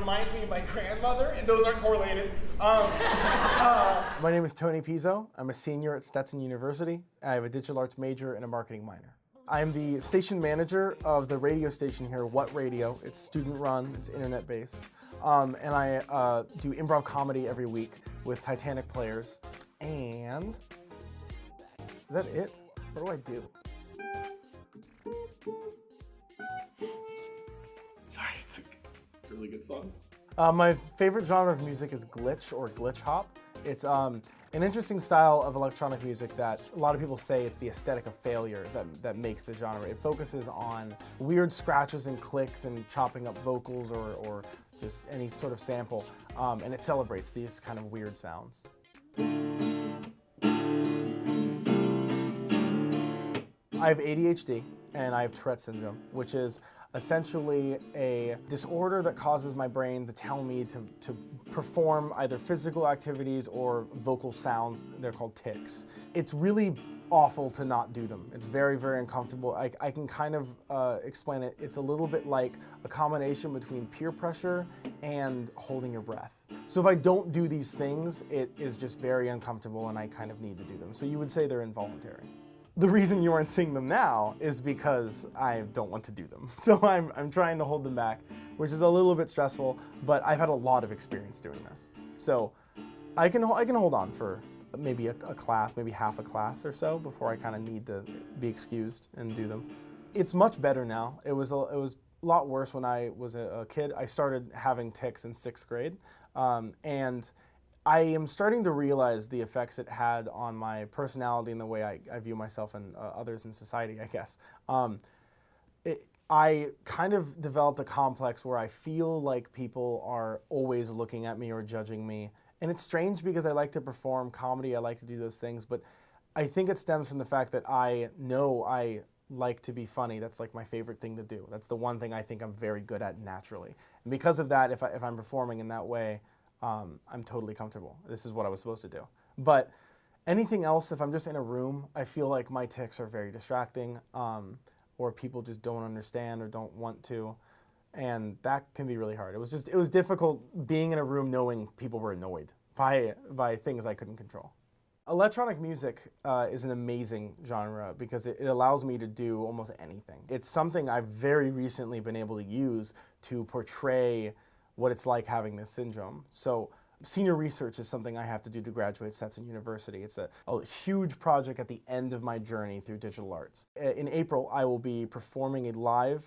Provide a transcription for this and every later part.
reminds me of my grandmother, and those aren't correlated. My name is Tony Pizzo. I'm a senior at Stetson University. I have a digital arts major and a marketing minor. I'm the station manager of the radio station here, What Radio. It's student-run, it's internet-based. And I do improv comedy every week with Titanic players. And is that it? What do I do? Sorry, it's a really good song. My favorite genre of music is glitch or glitch hop. It's an interesting style of electronic music that a lot of people say it's the aesthetic of failure that makes the genre. It focuses on weird scratches and clicks and chopping up vocals or just any sort of sample, and it celebrates these kind of weird sounds. I have ADHD and I have Tourette syndrome, which is essentially a disorder that causes my brain to tell me to perform either physical activities or vocal sounds. They're called tics. It's really awful to not do them. It's very, very uncomfortable. I can kind of explain it. It's a little bit like a combination between peer pressure and holding your breath. So if I don't do these things, it is just very uncomfortable and I kind of need to do them. So you would say they're involuntary. The reason you aren't seeing them now is because I don't want to do them. So I'm trying to hold them back, which is a little bit stressful, but I've had a lot of experience doing this. So I can hold on for maybe a class, maybe half a class or so before I kind of need to be excused and do them. It's much better now. It was a lot worse when I was a kid. I started having tics in 6th grade, and I am starting to realize the effects it had on my personality and the way I view myself and others in society, I guess. I kind of developed a complex where I feel like people are always looking at me or judging me. And it's strange because I like to perform comedy, I like to do those things, but I think it stems from the fact that I know I like to be funny. That's like my favorite thing to do. That's the one thing I think I'm very good at naturally. And because of that, if I'm performing in that way, I'm totally comfortable. This is what I was supposed to do. But anything else, if I'm just in a room, I feel like my tics are very distracting, or people just don't understand or don't want to, and that can be really hard. It was difficult being in a room knowing people were annoyed by things I couldn't control. Electronic music is an amazing genre because it allows me to do almost anything. It's something I've very recently been able to use to portray what it's like having this syndrome. So senior research is something I have to do to graduate Stetson University. It's a huge project at the end of my journey through digital arts. In April, I will be performing a live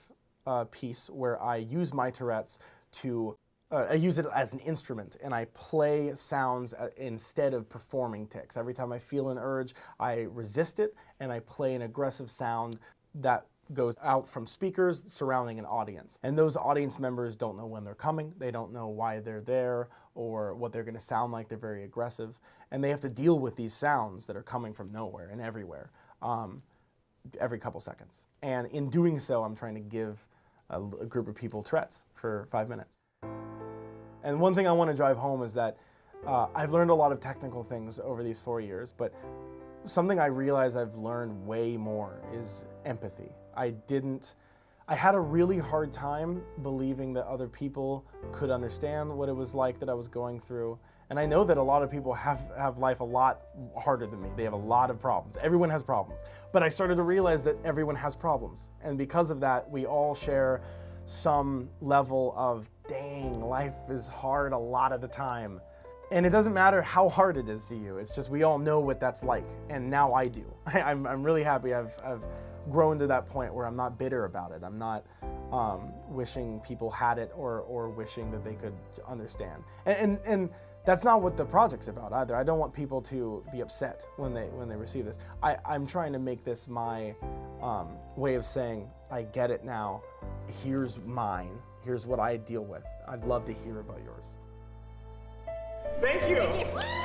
piece where I use my Tourette's to, I use it as an instrument and I play sounds instead of performing tics. Every time I feel an urge, I resist it and I play an aggressive sound that goes out from speakers surrounding an audience. And those audience members don't know when they're coming, they don't know why they're there or what they're going to sound like. They're very aggressive. And they have to deal with these sounds that are coming from nowhere and everywhere every couple seconds. And in doing so, I'm trying to give a group of people Tourette's for 5 minutes. And one thing I want to drive home is that I've learned a lot of technical things over these 4 years, but something I realize I've learned way more is empathy. I had a really hard time believing that other people could understand what it was like that I was going through. And I know that a lot of people have life a lot harder than me. They have a lot of problems. Everyone has problems. But I started to realize that everyone has problems. And because of that, we all share some level of, dang, life is hard a lot of the time. And it doesn't matter how hard it is to you. It's just we all know what that's like. And now I do. I'm really happy I've grown to that point where I'm not bitter about it. I'm not wishing people had it or wishing that they could understand. And that's not what the project's about either. I don't want people to be upset when they receive this. I'm trying to make this my way of saying, I get it now. Here's mine. Here's what I deal with. I'd love to hear about yours. Thank you. Thank you.